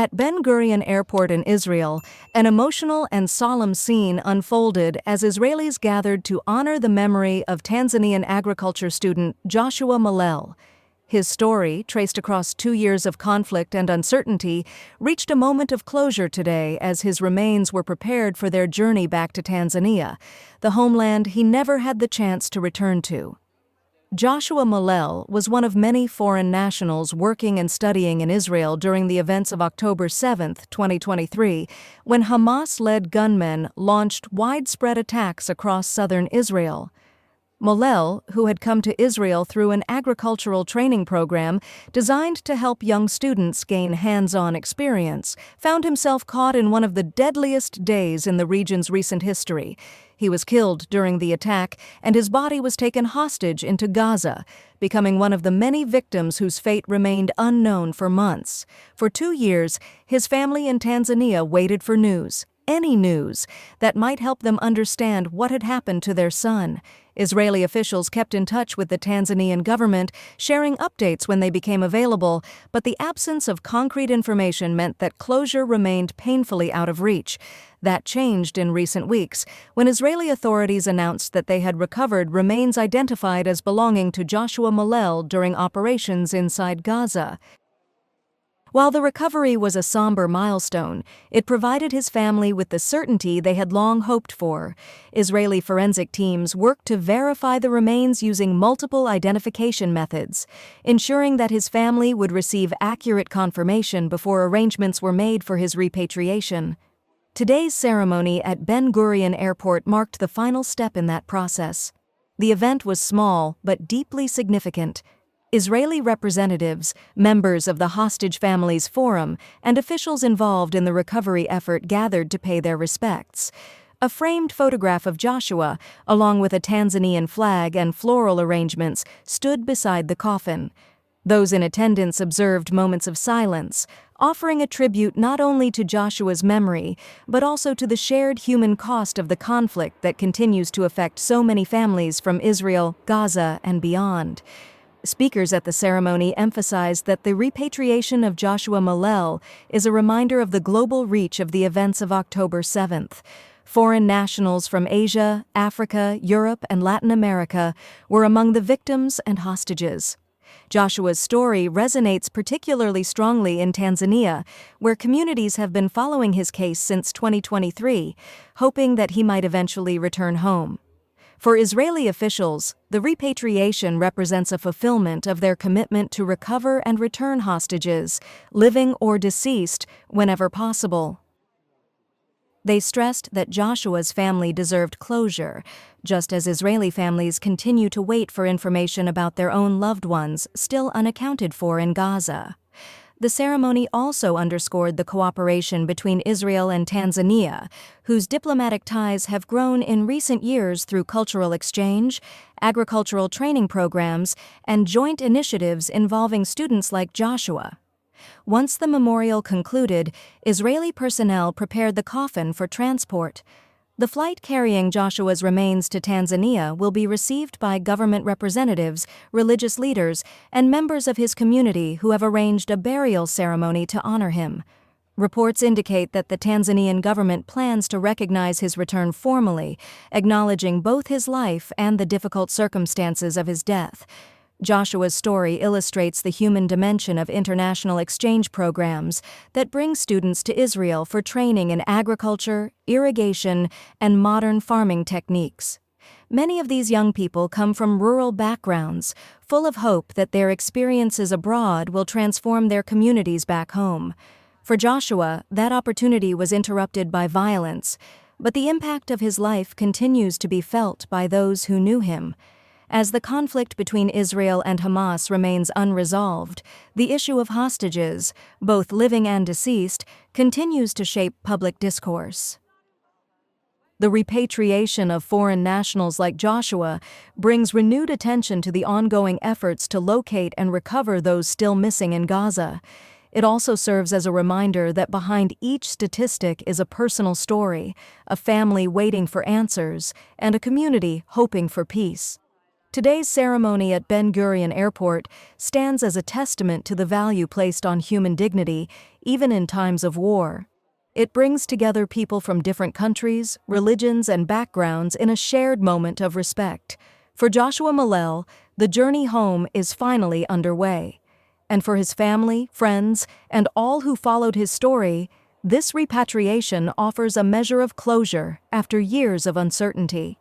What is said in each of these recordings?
At Ben Gurion Airport in Israel, an emotional and solemn scene unfolded as Israelis gathered to honor the memory of Tanzanian agriculture student Joshua Mollel. His story, traced across 2 years of conflict and uncertainty, reached a moment of closure today as his remains were prepared for their journey back to Tanzania, the homeland he never had the chance to return to. Joshua Mollel was one of many foreign nationals working and studying in Israel during the events of October 7, 2023, when Hamas-led gunmen launched widespread attacks across southern Israel. Mollel, who had come to Israel through an agricultural training program designed to help young students gain hands-on experience, found himself caught in one of the deadliest days in the region's recent history. He was killed during the attack, and his body was taken hostage into Gaza, becoming one of the many victims whose fate remained unknown for months. For 2 years, his family in Tanzania waited for news, any news, that might help them understand what had happened to their son. Israeli officials kept in touch with the Tanzanian government, sharing updates when they became available, but the absence of concrete information meant that closure remained painfully out of reach. That changed in recent weeks, when Israeli authorities announced that they had recovered remains identified as belonging to Joshua Mollel during operations inside Gaza. While the recovery was a somber milestone, it provided his family with the certainty they had long hoped for. Israeli forensic teams worked to verify the remains using multiple identification methods, ensuring that his family would receive accurate confirmation before arrangements were made for his repatriation. Today's ceremony at Ben Gurion Airport marked the final step in that process. The event was small but deeply significant. Israeli representatives, members of the hostage families forum, and officials involved in the recovery effort gathered to pay their respects. A framed photograph of Joshua, along with a Tanzanian flag and floral arrangements, stood beside the coffin. Those in attendance observed moments of silence, offering a tribute not only to Joshua's memory, but also to the shared human cost of the conflict that continues to affect so many families from Israel, Gaza, and beyond. Speakers at the ceremony emphasized that the repatriation of Joshua Mollel is a reminder of the global reach of the events of October 7th. Foreign nationals from Asia, Africa, Europe, and Latin America were among the victims and hostages. Joshua's story resonates particularly strongly in Tanzania, where communities have been following his case since 2023, hoping that he might eventually return home. For Israeli officials, the repatriation represents a fulfillment of their commitment to recover and return hostages, living or deceased, whenever possible. They stressed that Joshua's family deserved closure, just as Israeli families continue to wait for information about their own loved ones still unaccounted for in Gaza. The ceremony also underscored the cooperation between Israel and Tanzania, whose diplomatic ties have grown in recent years through cultural exchange, agricultural training programs, and joint initiatives involving students like Joshua. Once the memorial concluded, Israeli personnel prepared the coffin for transport. The flight carrying Joshua's remains to Tanzania will be received by government representatives, religious leaders, and members of his community who have arranged a burial ceremony to honor him. Reports indicate that the Tanzanian government plans to recognize his return formally, acknowledging both his life and the difficult circumstances of his death. Joshua's story illustrates the human dimension of international exchange programs that bring students to Israel for training in agriculture, irrigation, and modern farming techniques. Many of these young people come from rural backgrounds, full of hope that their experiences abroad will transform their communities back home. For Joshua, that opportunity was interrupted by violence, but the impact of his life continues to be felt by those who knew him. As the conflict between Israel and Hamas remains unresolved, the issue of hostages, both living and deceased, continues to shape public discourse. The repatriation of foreign nationals like Joshua brings renewed attention to the ongoing efforts to locate and recover those still missing in Gaza. It also serves as a reminder that behind each statistic is a personal story, a family waiting for answers, and a community hoping for peace. Today's ceremony at Ben Gurion Airport stands as a testament to the value placed on human dignity, even in times of war. It brings together people from different countries, religions, and backgrounds in a shared moment of respect. For Joshua Mollel, the journey home is finally underway. And for his family, friends, and all who followed his story, this repatriation offers a measure of closure after years of uncertainty.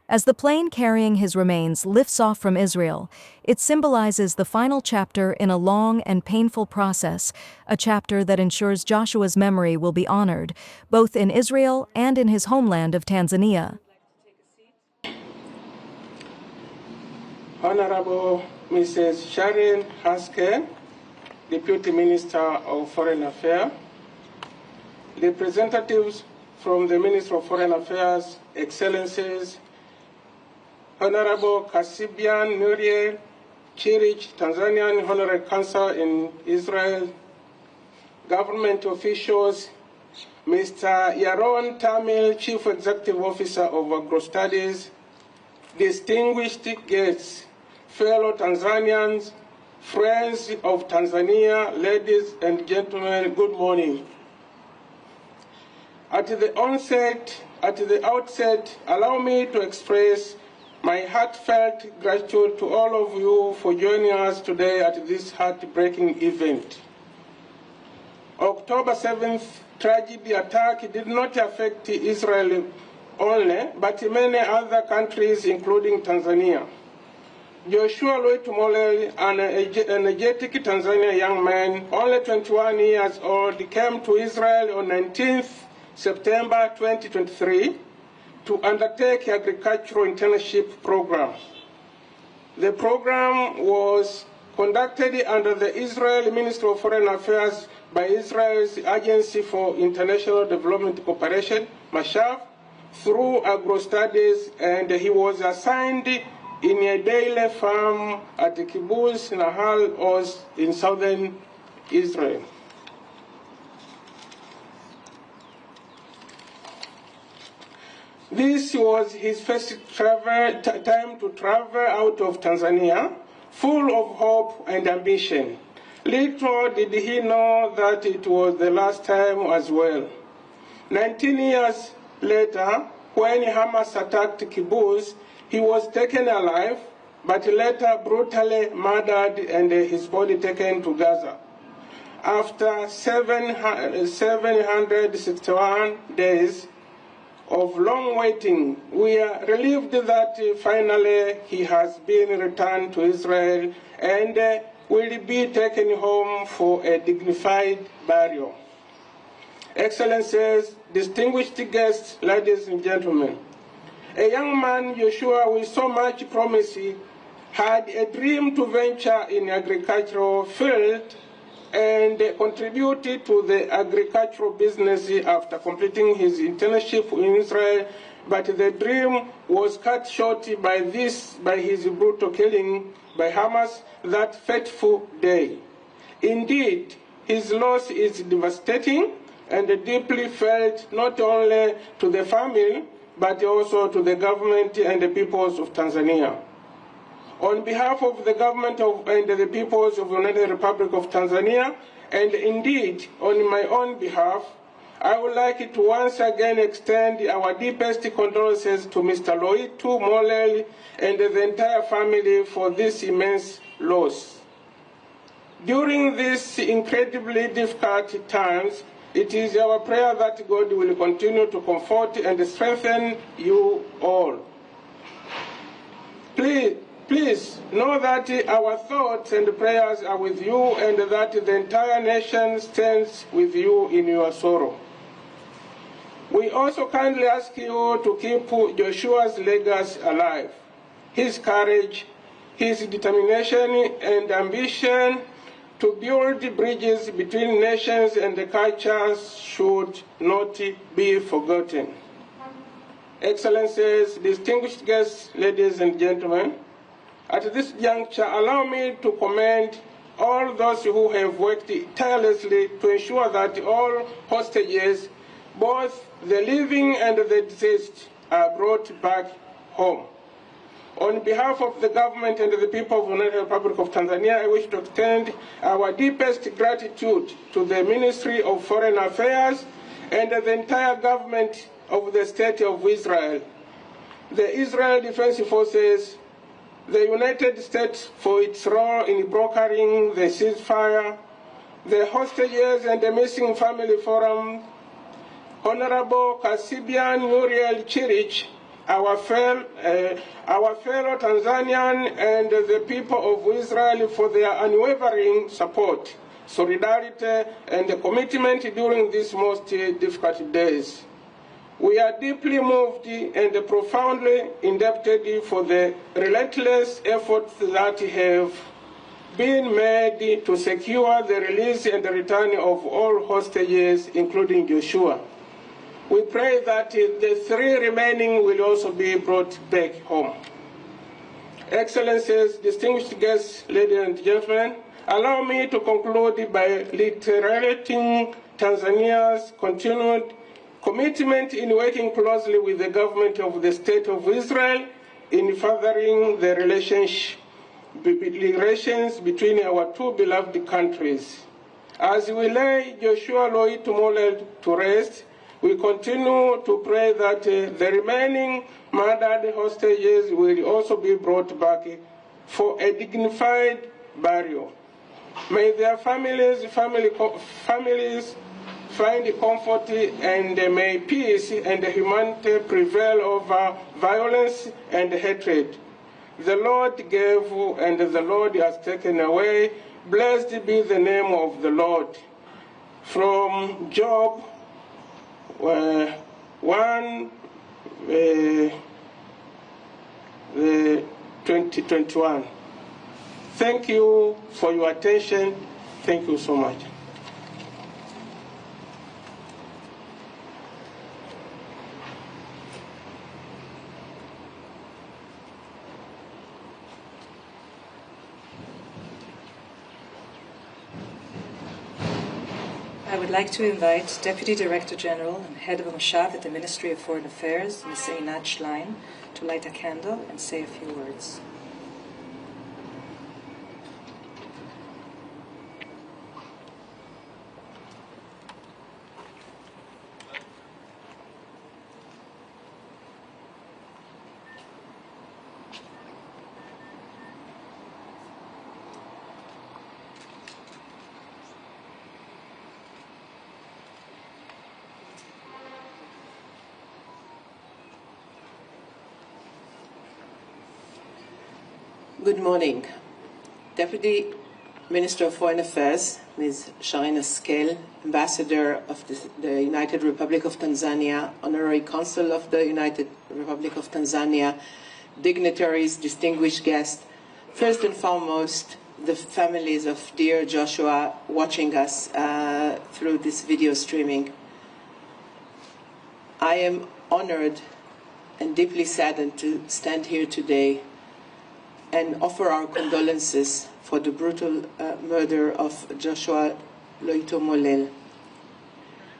As the plane carrying his remains lifts off from Israel, it symbolizes the final chapter in a long and painful process, a chapter that ensures Joshua's memory will be honored, both in Israel and in his homeland of Tanzania. Honorable Mrs. Sharon Haske, Deputy Minister of Foreign Affairs, representatives from the Ministry of Foreign Affairs, Excellencies, Honorable Kasibian Nuriel Chirich, Tanzanian Honorary Consul in Israel, government officials, Mr. Yaron Tamil, Chief Executive Officer of Agro Studies, distinguished guests, fellow Tanzanians, friends of Tanzania, ladies and gentlemen, good morning. At the outset, allow me to express my heartfelt gratitude to all of you for joining us today at this heartbreaking event. October 7th tragedy attack did not affect Israel only, but many other countries, including Tanzania. Joshua Mollel, an energetic Tanzanian young man, only 21 years old, came to Israel on 19th September 2023 to undertake agricultural internship program. The program was conducted under the Israeli Ministry of Foreign Affairs by Israel's Agency for International Development Cooperation, MASHAV, through Agro Studies, and he was assigned in a daily farm at the Kibbutz Nahal Oz in southern Israel. This was his first time to travel out of Tanzania, full of hope and ambition. Little did he know that it was the last time as well. 19 years later, when Hamas attacked Kibbutz, he was taken alive, but later brutally murdered and his body taken to Gaza. After 761 days of long waiting, we are relieved that finally he has been returned to Israel and will be taken home for a dignified burial. Excellencies, distinguished guests, ladies and gentlemen, a young man, Joshua, with so much promise, had a dream to venture in agricultural field and contributed to the agricultural business after completing his internship in Israel, but the dream was cut short by his brutal killing by Hamas that fateful day. Indeed, his loss is devastating and deeply felt not only to the family, but also to the government and the peoples of Tanzania. On behalf of the government and the peoples of the United Republic of Tanzania, and indeed on my own behalf, I would like to once again extend our deepest condolences to Mr. Mollel and the entire family for this immense loss. During these incredibly difficult times, it is our prayer that God will continue to comfort and strengthen you all. Please know that our thoughts and prayers are with you and that the entire nation stands with you in your sorrow. We also kindly ask you to keep Joshua's legacy alive. His courage, his determination and ambition to build bridges between nations and cultures should not be forgotten. Excellencies, distinguished guests, ladies and gentlemen, at this juncture, allow me to commend all those who have worked tirelessly to ensure that all hostages, both the living and the deceased, are brought back home. On behalf of the government and the people of the United Republic of Tanzania, I wish to extend our deepest gratitude to the Ministry of Foreign Affairs and the entire government of the State of Israel, the Israel Defense Forces, the United States for its role in brokering the ceasefire, the hostages and the missing family forum, Honorable Kasibian Muriel Chirich, our fellow Tanzanian, and the people of Israel for their unwavering support, solidarity, and commitment during these most difficult days. We are deeply moved and profoundly indebted for the relentless efforts that have been made to secure the release and the return of all hostages, including Joshua. We pray that the 3 remaining will also be brought back home. Excellencies, distinguished guests, ladies and gentlemen, allow me to conclude by reiterating Tanzania's continued commitment in working closely with the government of the State of Israel in furthering the relations between our 2 beloved countries. As we lay Joshua Mollel to rest, we continue to pray that the remaining murdered hostages will also be brought back for a dignified burial. May their families find comfort, and may peace and humanity prevail over violence and hatred. The Lord gave, and the Lord has taken away. Blessed be the name of the Lord. From Job 2021. Thank you for your attention. Thank you so much. I would like to invite Deputy Director General and Head of Moshav at the Ministry of Foreign Affairs, Ms. Einat Schlein, to light a candle and say a few words. Good morning. Deputy Minister of Foreign Affairs, Ms. Shireen Askel, Ambassador of the United Republic of Tanzania, Honorary Consul of the United Republic of Tanzania, dignitaries, distinguished guests, first and foremost, the families of dear Joshua watching us through this video streaming. I am honored and deeply saddened to stand here today and offer our condolences for the brutal murder of Joshua Mollel.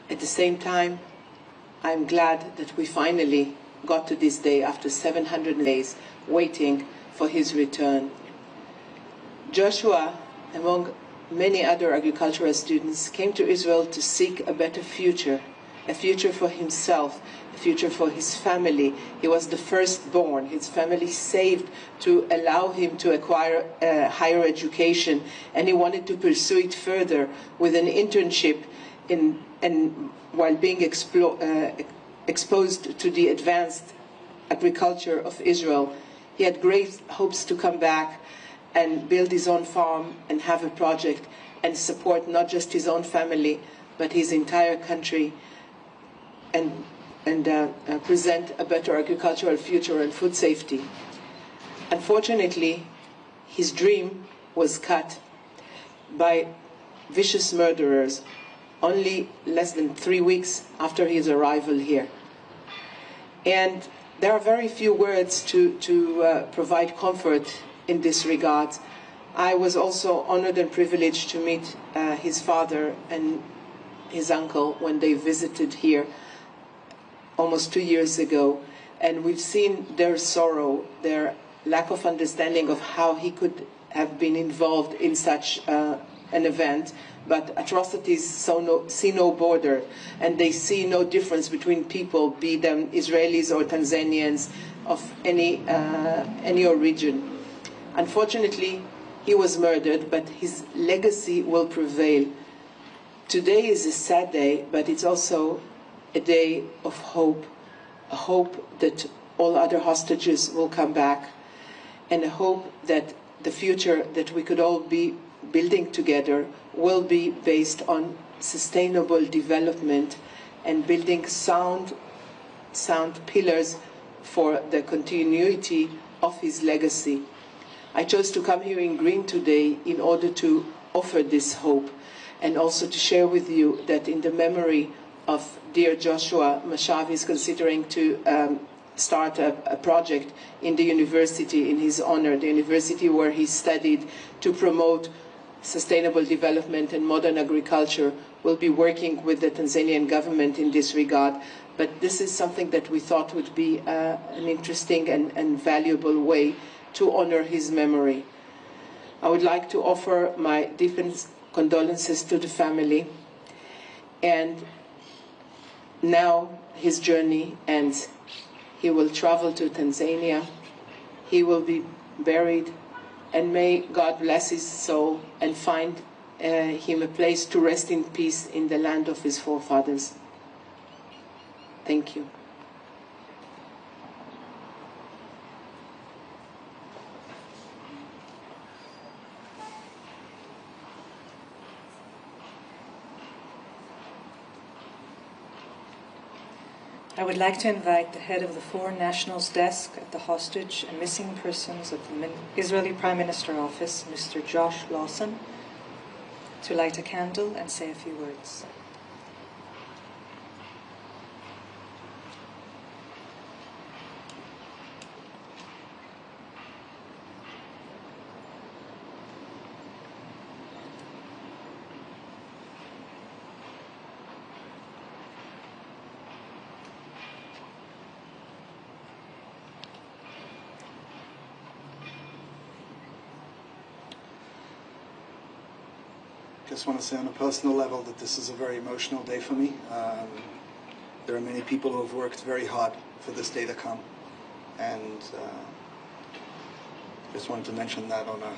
At the same time, I'm glad that we finally got to this day after 700 days waiting for his return. Joshua, among many other agricultural students, came to Israel to seek a better future, a future for himself, a future for his family. He was the firstborn. His family saved to allow him to acquire a higher education, and he wanted to pursue it further with an internship while being exposed to the advanced agriculture of Israel. He had great hopes to come back and build his own farm and have a project and support not just his own family, but his entire country, and present a better agricultural future and food safety. Unfortunately, his dream was cut by vicious murderers only less than 3 weeks after his arrival here. And there are very few words to provide comfort in this regard. I was also honored and privileged to meet his father and his uncle when they visited here almost 2 years ago, and we've seen their sorrow, their lack of understanding of how he could have been involved in such an event. But atrocities see no border, and they see no difference between people, be them Israelis or Tanzanians of any origin. Unfortunately, he was murdered, but his legacy will prevail. Today is a sad day, but it's also a day of hope, a hope that all other hostages will come back, and a hope that the future that we could all be building together will be based on sustainable development and building sound pillars for the continuity of his legacy. I chose to come here in green today in order to offer this hope, and also to share with you that in the memory of dear Joshua, Mashav is considering to start a project in the university in his honor, the university where he studied, to promote sustainable development and modern agriculture. Will be working with the Tanzanian government in this regard. But this is something that we thought would be an interesting and valuable way to honor his memory. I would like to offer my deepest condolences to the family. And now his journey ends. He will travel to Tanzania. He will be buried, and may God bless his soul and find him a place to rest in peace in the land of his forefathers. Thank you. I would like to invite the head of the Foreign Nationals Desk at the Hostage and Missing Persons of the Israeli Prime Minister Office, Mr. Josh Lawson, to light a candle and say a few words. I just want to say on a personal level that this is a very emotional day for me. There are many people who have worked very hard for this day to come, and just wanted to mention that on an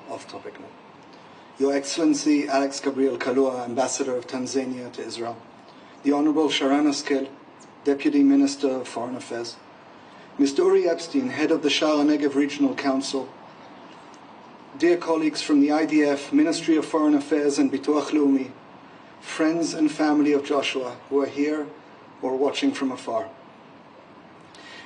off-topic note. Your Excellency Alex Gabriel Kalua, Ambassador of Tanzania to Israel, the Honorable Sharon Askel, Deputy Minister of Foreign Affairs, Mr. Uri Epstein, Head of the Sha'ar HaNegev Regional Council, dear colleagues from the IDF, Ministry of Foreign Affairs and Bituach Leumi, friends and family of Joshua who are here or watching from afar.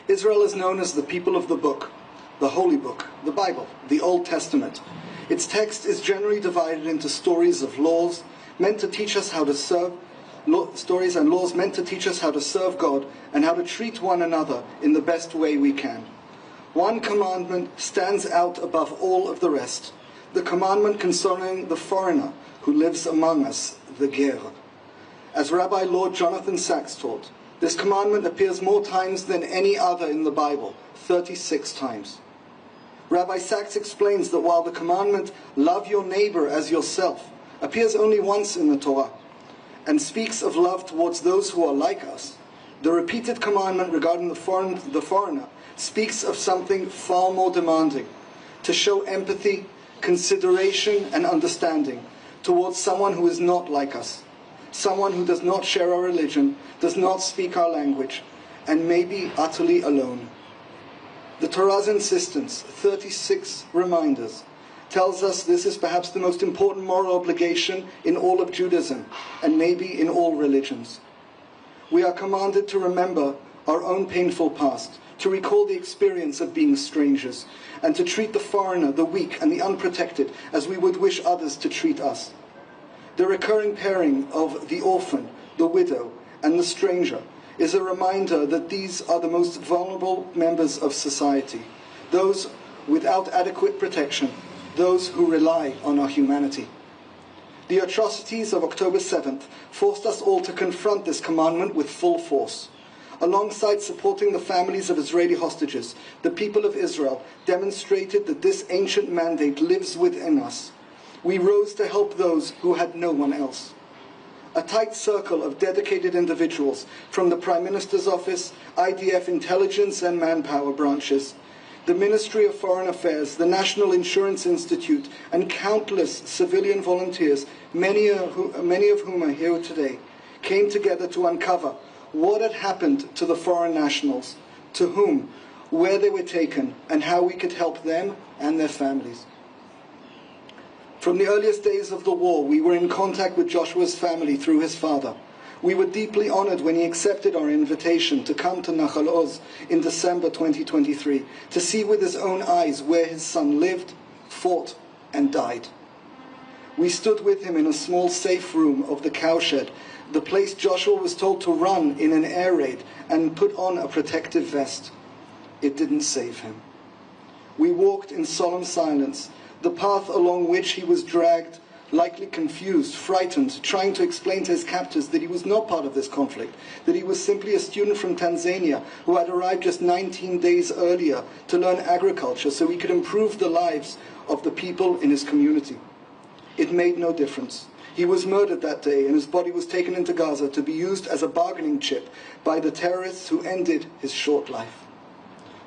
Israel is known as the people of the book, the Holy Book, the Bible, the Old Testament. Its text is generally divided into stories of laws meant to teach us how to serve, stories and laws meant to teach us how to serve God and how to treat one another in the best way we can. One commandment stands out above all of the rest, the commandment concerning the foreigner who lives among us, the ger. As Rabbi Lord Jonathan Sachs taught, this commandment appears more times than any other in the Bible, 36 times. Rabbi Sachs explains that while the commandment, love your neighbor as yourself, appears only once in the Torah, and speaks of love towards those who are like us, the repeated commandment regarding the foreigner speaks of something far more demanding, to show empathy, consideration, and understanding towards someone who is not like us, someone who does not share our religion, does not speak our language, and may be utterly alone. The Torah's insistence, 36 reminders, tells us this is perhaps the most important moral obligation in all of Judaism, and maybe in all religions. We are commanded to remember our own painful past, to recall the experience of being strangers, and to treat the foreigner, the weak, and the unprotected as we would wish others to treat us. The recurring pairing of the orphan, the widow, and the stranger is a reminder that these are the most vulnerable members of society, those without adequate protection, those who rely on our humanity. The atrocities of October 7th forced us all to confront this commandment with full force. Alongside supporting the families of Israeli hostages, the people of Israel demonstrated that this ancient mandate lives within us. We rose to help those who had no one else. A tight circle of dedicated individuals from the Prime Minister's office, IDF intelligence and manpower branches, the Ministry of Foreign Affairs, the National Insurance Institute, and countless civilian volunteers, many of whom are here today, came together to uncover what had happened to the foreign nationals, to whom, where they were taken, and how we could help them and their families. From the earliest days of the war, we were in contact with Joshua's family through his father. We were deeply honored when he accepted our invitation to come to Nahal Oz in December 2023, to see with his own eyes where his son lived, fought, and died. We stood with him in a small safe room of the cowshed, the place Joshua was told to run in an air raid and put on a protective vest. It didn't save him. We walked in solemn silence, the path along which he was dragged, likely confused, frightened, trying to explain to his captors that he was not part of this conflict, that he was simply a student from Tanzania who had arrived just 19 days earlier to learn agriculture so he could improve the lives of the people in his community. It made no difference. He was murdered that day, and his body was taken into Gaza to be used as a bargaining chip by the terrorists who ended his short life.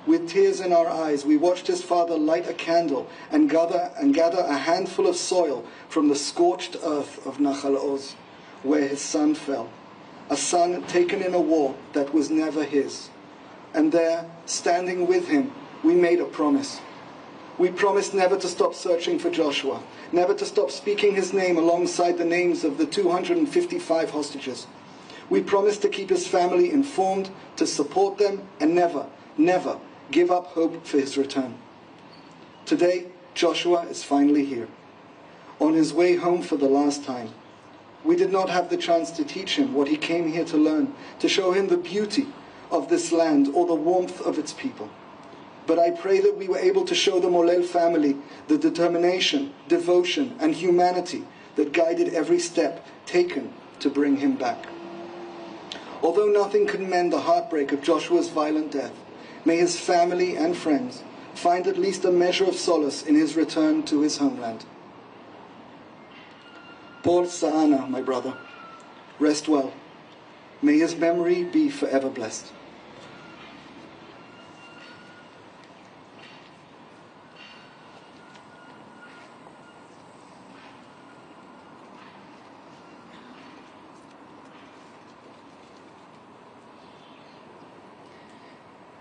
With tears in our eyes, we watched his father light a candle and gather a handful of soil from the scorched earth of Nahal Oz, where his son fell, a son taken in a war that was never his. And there, standing with him, we made a promise. We promised never to stop searching for Joshua, never to stop speaking his name alongside the names of the 255 hostages. We promised to keep his family informed, to support them, and never, never give up hope for his return. Today, Joshua is finally here, on his way home for the last time. We did not have the chance to teach him what he came here to learn, to show him the beauty of this land or the warmth of its people. But I pray that we were able to show the Mollel family the determination, devotion, and humanity that guided every step taken to bring him back. Although nothing could mend the heartbreak of Joshua's violent death, may his family and friends find at least a measure of solace in his return to his homeland. Por Sa'ana, my brother, rest well. May his memory be forever blessed.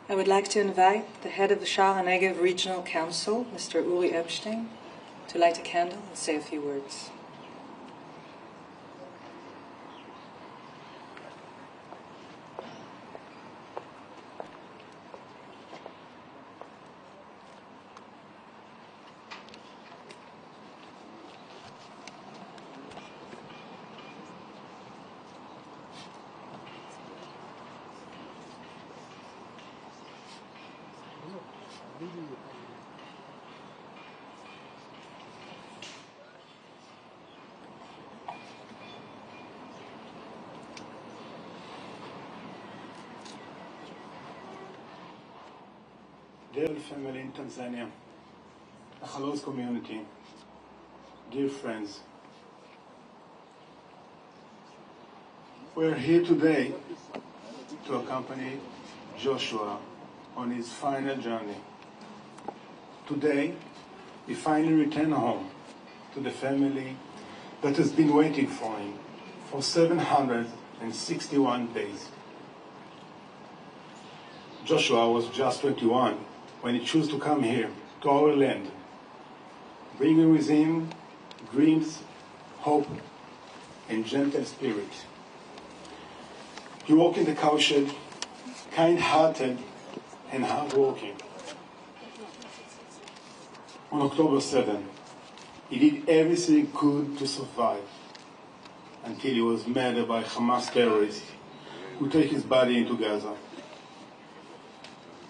I would like to invite the head of the Sha'ar HaNegev Regional Council, Mr. Uri Epstein, to light a candle and say a few words. Dear family in Tanzania, the Halos community, dear friends, we are here today to accompany Joshua on his final journey. Today, he finally returned home to the family that has been waiting for him for 761 days. Joshua was just 21 when he chose to come here, to our land, bringing with him dreams, hope, and gentle spirit. He walked in the cowshed, kind-hearted and hard-working. On October 7, he did everything he could to survive until he was murdered by Hamas terrorists who took his body into Gaza.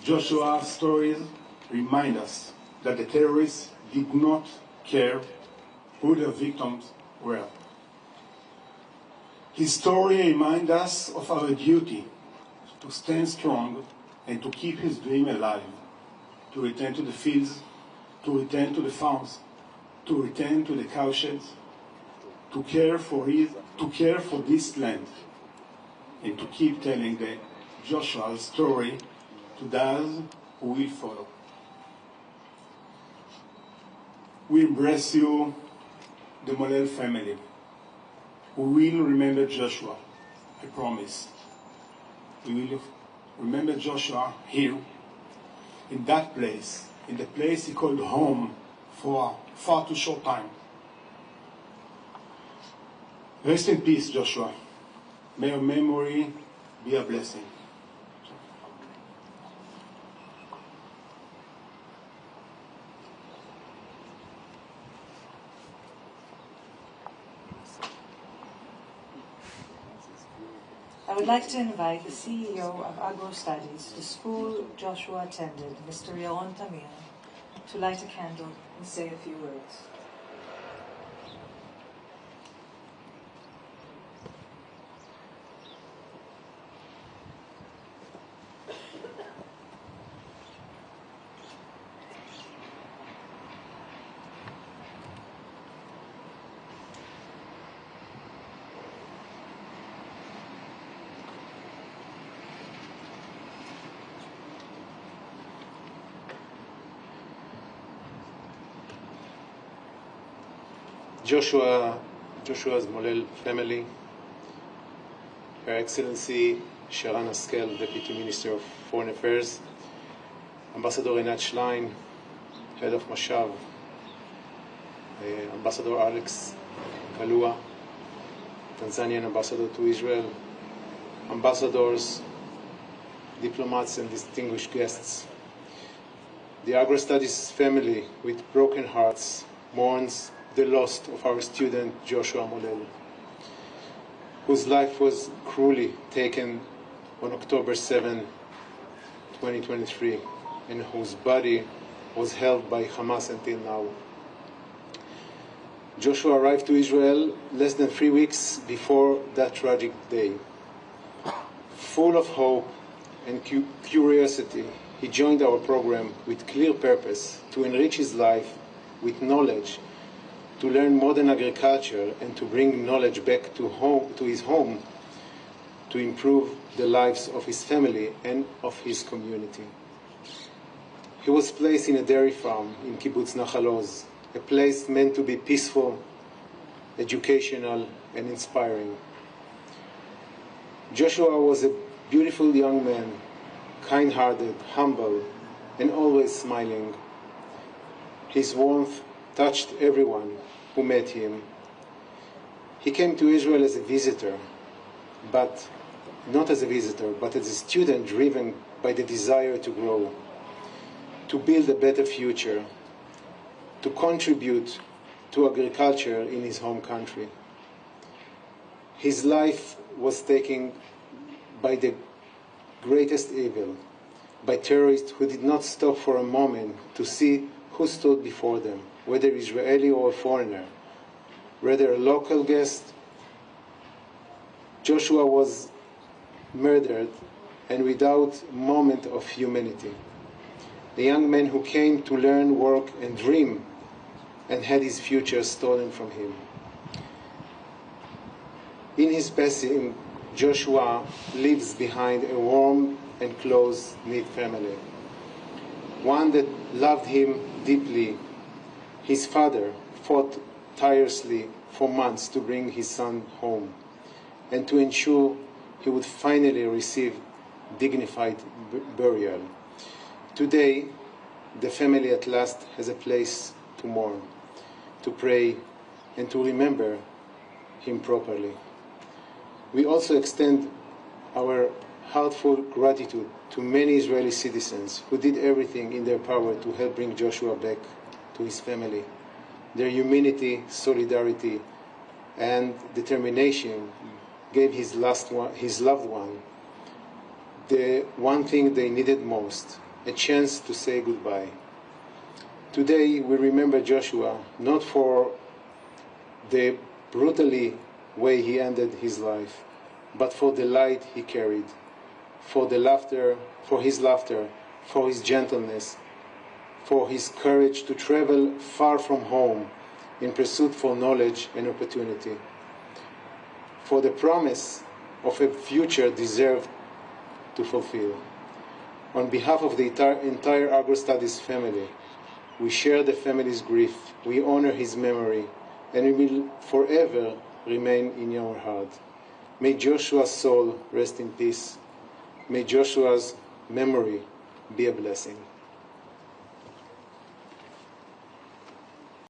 Joshua's stories remind us that the terrorists did not care who their victims were. His story reminds us of our duty to stand strong and to keep his dream alive, to return to the fields, to return to the farms, to return to the cowsheds, to care for this land, and to keep telling the Joshua's story to those who will follow. We embrace you, the Mollel family. We will remember Joshua, I promise. We will remember Joshua here, in that place, in the place he called home for a far too short time. Rest in peace, Joshua. May your memory be a blessing. I would like to invite the CEO of Agro Studies, the school Joshua attended, Mr. Yaron Tamir, to light a candle and say a few words. Joshua's Mollel family, Her Excellency Sharon Haskel, Deputy Minister of Foreign Affairs, Ambassador Einat Schlein, Head of Mashav, Ambassador Alex Kalua, Tanzanian Ambassador to Israel, ambassadors, diplomats and distinguished guests. The Agro Studies family, with broken hearts, mourns the loss of our student Joshua Mollel, whose life was cruelly taken on October 7, 2023, and whose body was held by Hamas until now. Joshua arrived to Israel less than 3 weeks before that tragic day. Full of hope and curiosity, he joined our program with clear purpose to enrich his life with knowledge, to learn modern agriculture and to bring knowledge back to his home, to improve the lives of his family and of his community. He was placed in a dairy farm in Kibbutz Nahal Oz, a place meant to be peaceful, educational, and inspiring. Joshua was a beautiful young man, kind-hearted, humble, and always smiling. His warmth touched everyone who met him. He came to Israel as a visitor, but not as a visitor, but as a student driven by the desire to grow, to build a better future, to contribute to agriculture in his home country. His life was taken by the greatest evil, by terrorists who did not stop for a moment to see who stood before them, whether Israeli or a foreigner, whether a local guest. Joshua was murdered, and without a moment of humanity. The young man who came to learn, work, and dream, and had his future stolen from him. In his passing, Joshua leaves behind a warm and close-knit family, one that loved him deeply. His father fought tirelessly for months to bring his son home and to ensure he would finally receive dignified burial. Today, the family at last has a place to mourn, to pray, and to remember him properly. We also extend our heartfelt gratitude to many Israeli citizens who did everything in their power to help bring Joshua back to his family. Their humanity, solidarity, and determination gave his loved one the one thing they needed most, a chance to say goodbye. Today we remember Joshua not for the brutally way he ended his life, but for the light he carried, for his laughter, for his gentleness, for his courage to travel far from home in pursuit for knowledge and opportunity, for the promise of a future deserved to fulfill. On behalf of the entire Agro-Studies family, we share the family's grief, we honor his memory, and we will forever remain in our heart. May Joshua's soul rest in peace. May Joshua's memory be a blessing.